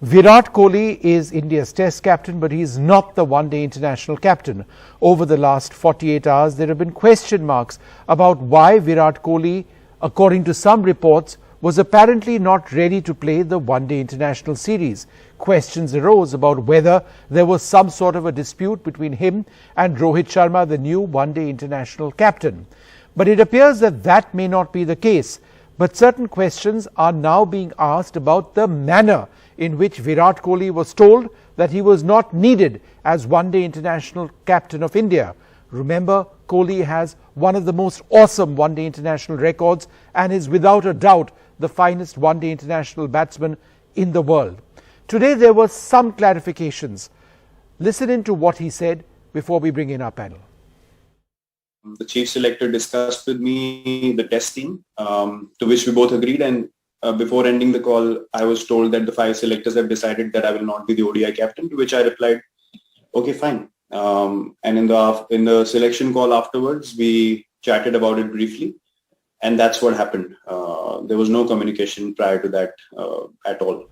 Virat Kohli is India's Test captain, but he is not the one-day international captain. Over the last 48 hours, there have been question marks about why Virat Kohli, according to some reports, was apparently not ready to play the one-day international series. Questions arose about whether there was some sort of a dispute between him and Rohit Sharma, the new one-day international captain. But it appears that that may not be the case. But certain questions are now being asked about the manner in which Virat Kohli was told that he was not needed as one-day international captain of India. Remember, Kohli has one of the most awesome one-day international records and is without a doubt the finest one-day international batsman in the world. Today there were some clarifications. Listen in to what he said before we bring in our panel. The chief selector discussed with me the test team, to which we both agreed, and before ending the call, I was told that the 5 selectors have decided that I will not be the ODI captain, to which I replied, okay, fine. And in the selection call afterwards, we chatted about it briefly, and that's what happened. There was no communication prior to that at all.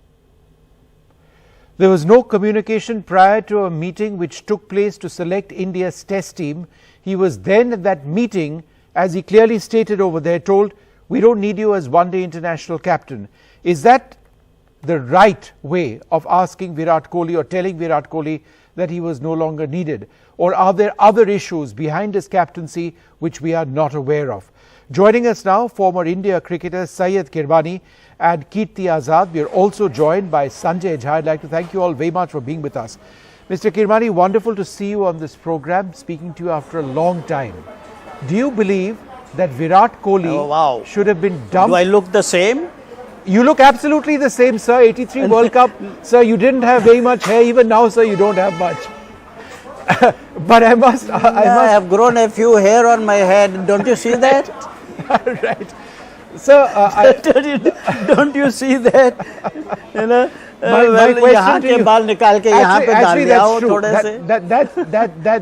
There was no communication prior to a meeting which took place to select India's test team. He was then at that meeting, as he clearly stated over there, told, we don't need you as one-day international captain. Is that the right way of asking Virat Kohli or telling Virat Kohli that he was no longer needed? Or are there other issues behind his captaincy which we are not aware of? Joining us now, former India cricketer Syed Kirbani and Kirti Azad. We are also joined by Sanjay Jha. I'd like to thank you all very much for being with us. Mr. Kirbani, wonderful to see you on this program, speaking to you after a long time. Do you believe that Virat Kohli should have been dumped? Do I look the same? You look absolutely the same, sir. 83 World Cup, sir, you didn't have very much hair. Even now, sir, you don't have much. But I must... I have grown a few hair on my head. Don't you see that? Right. Sir, don't you see that? You know, my question to you,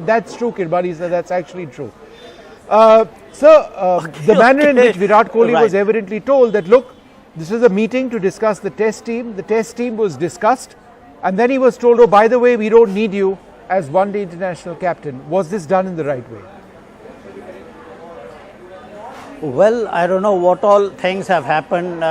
that's true, Kirbani, sir. That's actually true. The manner in which Virat Kohli was evidently told that, look, this is a meeting to discuss the test team. The test team was discussed, and then he was told, oh, by the way, we don't need you as one-day international captain. Was this done in the right way? Well, I don't know what all things have happened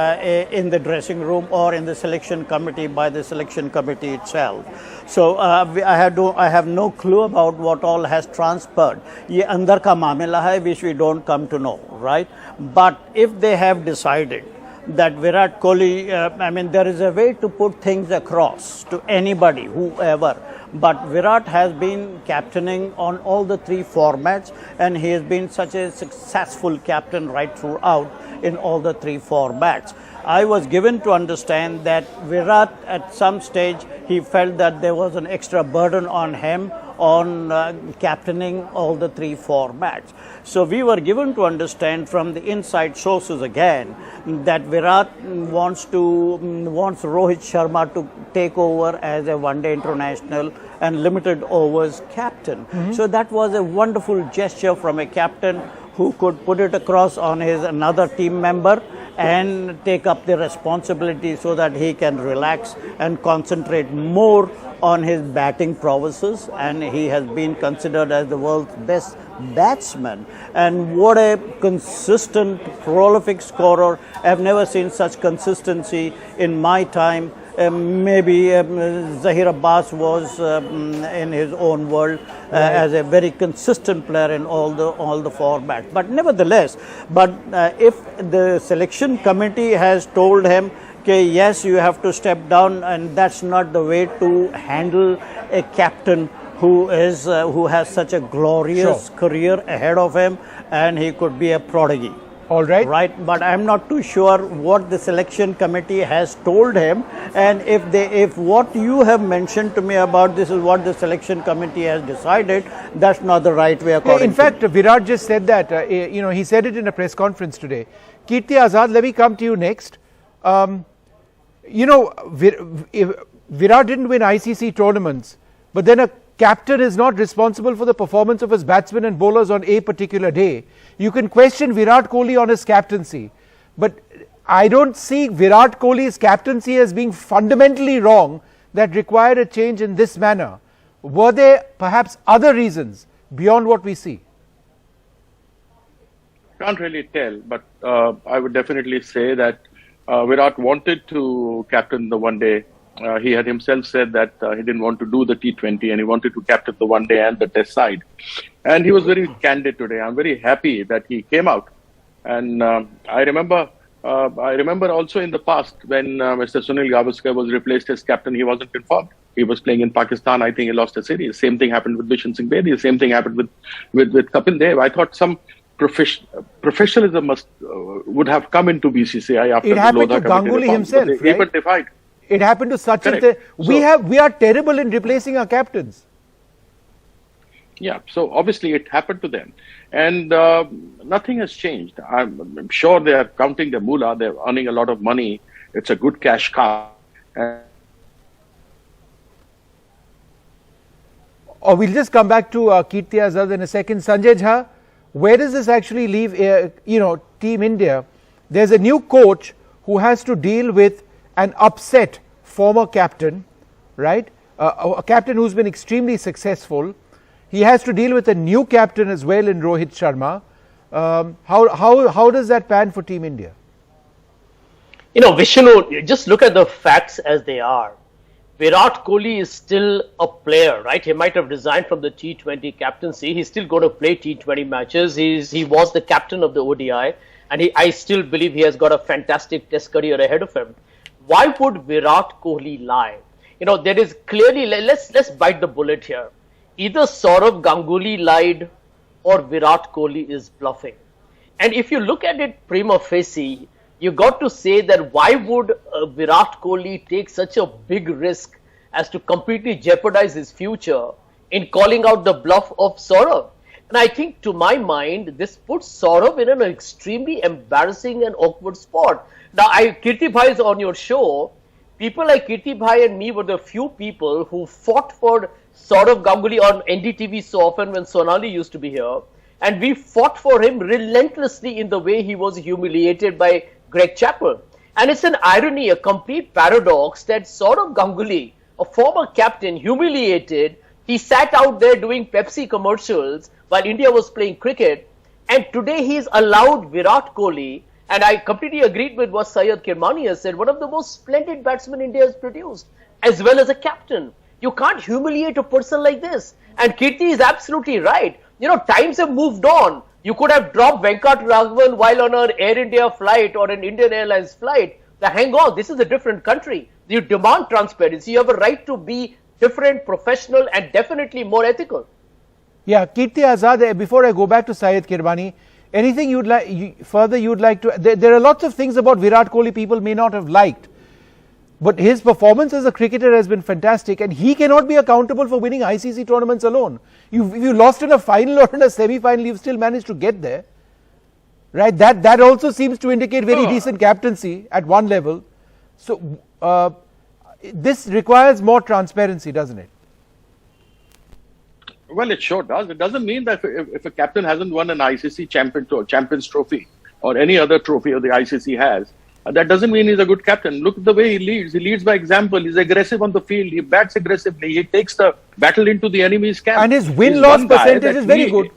in the dressing room or in the selection committee by the selection committee itself. So I have no clue about what all has transpired. Ye andar ka mamla hai which we don't come to know, right? But if they have decided that Virat Kohli, I mean, there is a way to put things across to anybody, whoever. But Virat has been captaining on all the 3 formats, and he has been such a successful captain right throughout in all the 3 formats. I was given to understand that Virat at some stage he felt that there was an extra burden on him on captaining all the 3 formats. So we were given to understand from the inside sources again that Virat wants Rohit Sharma to take over as a one-day international and limited overs captain. So that was a wonderful gesture from a captain who could put it across on his another team member and take up the responsibility so that he can relax and concentrate more on his batting prowesses, and he has been considered as the world's best batsman. And what a consistent, prolific scorer. I've never seen such consistency in my time. Maybe Zahir Abbas was in his own world as a very consistent player in all the formats. But nevertheless, if the selection committee has told him, okay, yes, you have to step down, and that's not the way to handle a captain who has such a glorious career ahead of him, and he could be a prodigy. All right. Right, but I'm not too sure what the selection committee has told him, and if what you have mentioned to me about this is what the selection committee has decided, that's not the right way according to me. In fact, Virat just said that, he said it in a press conference today. Kirti Azad, let me come to you next. Virat didn't win ICC tournaments, but then a captain is not responsible for the performance of his batsmen and bowlers on a particular day. You can question Virat Kohli on his captaincy, but I don't see Virat Kohli's captaincy as being fundamentally wrong that required a change in this manner. Were there perhaps other reasons beyond what we see? Can't really tell, but I would definitely say that Virat wanted to captain the one day. He had himself said that he didn't want to do the T20 and he wanted to captain the one day and the test side. And he was very candid today. I'm very happy that he came out. And I remember also in the past when Mr. Sunil Gavaskar was replaced as captain, he wasn't informed. He was playing in Pakistan. I think he lost a series. Same thing happened with Bishan Singh Bedi. Same thing happened with Kapil Dev. I thought some professionalism would have come into BCCI after it happened the Lodha to Ganguly himself, right? Even defied. It happened to Sachin. We are terrible in replacing our captains. Yeah, so obviously it happened to them, and nothing has changed. I'm sure they are counting the moolah. They're earning a lot of money. It's a good cash cow. Or we'll just come back to Kirti Azad in a second. Sanjay Jha, where does this actually leave, Team India? There's a new coach who has to deal with an upset former captain, right? A captain who's been extremely successful. He has to deal with a new captain as well in Rohit Sharma. How does that pan for Team India? Vishnu, just look at the facts as they are. Virat Kohli is still a player, right? He might have resigned from the T20 captaincy. He's still going to play T20 matches. He was the captain of the ODI, and I still believe he has got a fantastic test career ahead of him. Why would Virat Kohli lie? There is clearly, let's bite the bullet here. Either Sourav Ganguly lied or Virat Kohli is bluffing. And if you look at it prima facie, you got to say that why would Virat Kohli take such a big risk as to completely jeopardize his future in calling out the bluff of Sourav? And I think, to my mind, this puts Sourav in an extremely embarrassing and awkward spot. Now, Kirti Bhai is on your show. People like Kirti Bhai and me were the few people who fought for Sourav Ganguly on NDTV so often when Sonali used to be here. And we fought for him relentlessly in the way he was humiliated by Greg Chappell. And it's an irony, a complete paradox that Sourav Ganguly, a former captain, humiliated, he sat out there doing Pepsi commercials while India was playing cricket. And today he's allowed Virat Kohli, and I completely agreed with what Syed Kirmani has said, one of the most splendid batsmen India has produced, as well as a captain. You can't humiliate a person like this. And Kirti is absolutely right. Times have moved on. You could have dropped Venkat Raghavan while on an Air India flight or an Indian Airlines flight. Hang on, this is a different country. You demand transparency. You have a right to be different, professional, and definitely more ethical. Yeah, Kirti Azad, before I go back to Syed Kirmani, anything you'd like to... There are lots of things about Virat Kohli people may not have liked. But his performance as a cricketer has been fantastic, and he cannot be accountable for winning ICC tournaments alone. If you lost in a final or in a semi-final, you've still managed to get there. Right? That also seems to indicate very decent captaincy at one level. So, this requires more transparency, doesn't it? Well, it sure does. It doesn't mean that if a captain hasn't won an ICC Champions Trophy or any other trophy that the ICC has, that doesn't mean he's a good captain. Look at the way he leads. He leads by example. He's aggressive on the field. He bats aggressively. He takes the battle into the enemy's camp. And his win-loss percentage is very good.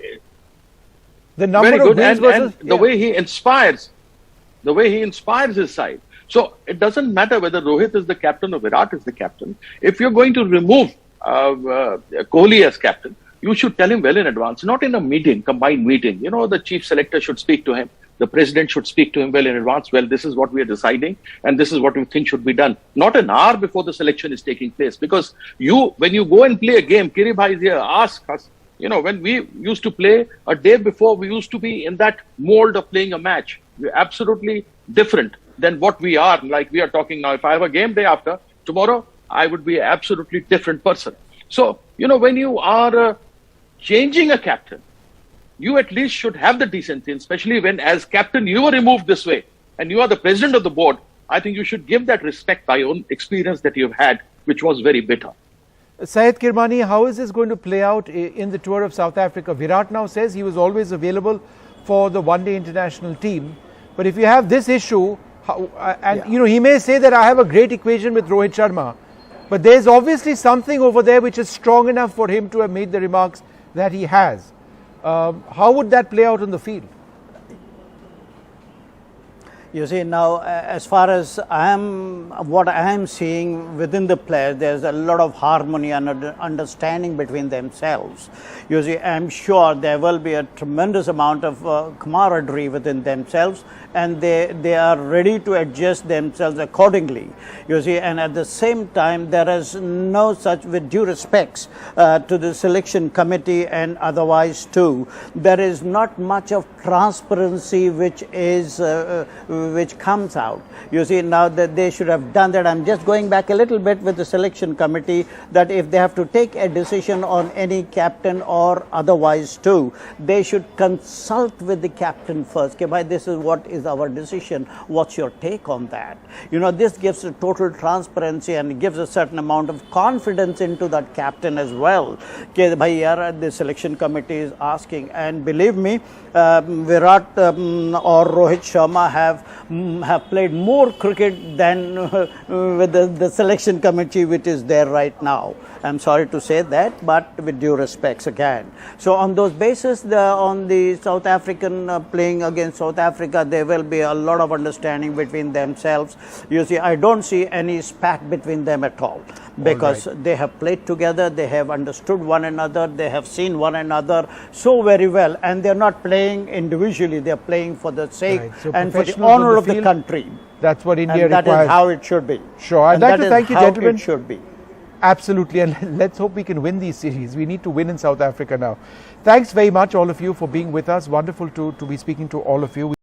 The number of wins versus... the way he inspires his side. So it doesn't matter whether Rohit is the captain or Virat is the captain. If you're going to remove Kohli as captain, you should tell him well in advance, not in a meeting, combined meeting. The chief selector should speak to him. The president should speak to him well in advance. Well, this is what we are deciding, and this is what we think should be done. Not an hour before the selection is taking place. Because when you go and play a game, Kiri Bhai is here, ask us. When we used to play a day before, we used to be in that mold of playing a match. We're absolutely different than what we are. Like we are talking now. If I have a game day after, tomorrow, I would be an absolutely different person. So, when you are changing a captain, you at least should have the decency, especially when as captain you were removed this way and you are the president of the board. I think you should give that respect by your own experience that you've had, which was very bitter. Syed Kirmani, how is this going to play out in the tour of South Africa? Virat now says he was always available for the one-day international team. But if you have this issue, You know, he may say that I have a great equation with Rohit Sharma, but there's obviously something over there which is strong enough for him to have made the remarks that he has. How would that play out on the field? You see, now as far as what I am seeing within the players, there's a lot of harmony and understanding between themselves. You see, I'm sure there will be a tremendous amount of camaraderie within themselves, and they are ready to adjust themselves accordingly. You see, and at the same time, there is no such, with due respects to the selection committee and otherwise too, there is not much of transparency which comes out. You see, now that they should have done that. I'm just going back a little bit with the selection committee, that if they have to take a decision on any captain or otherwise too, they should consult with the captain first. Okay, bhai, this is what is our decision. What's your take on that? You know, this gives a total transparency and gives a certain amount of confidence into that captain as well. Okay, bhai, yaar, the selection committee is asking, and believe me, Virat or Rohit Sharma have played more cricket than with the selection committee which is there right now. I'm sorry to say that, but with due respects again. So on those basis, on the South African playing against South Africa, there will be a lot of understanding between themselves. You see, I don't see any spat between them at all, because they have played together, they have understood one another, they have seen one another so very well, and they're not playing individually, they're playing for the sake So and for the honor of the country. That's what India and that requires. is how it should be. Sure, I'd like to thank you, gentlemen. It should be. Absolutely, and let's hope we can win these series. We need to win in South Africa now. Thanks very much, all of you, for being with us. Wonderful to be speaking to all of you.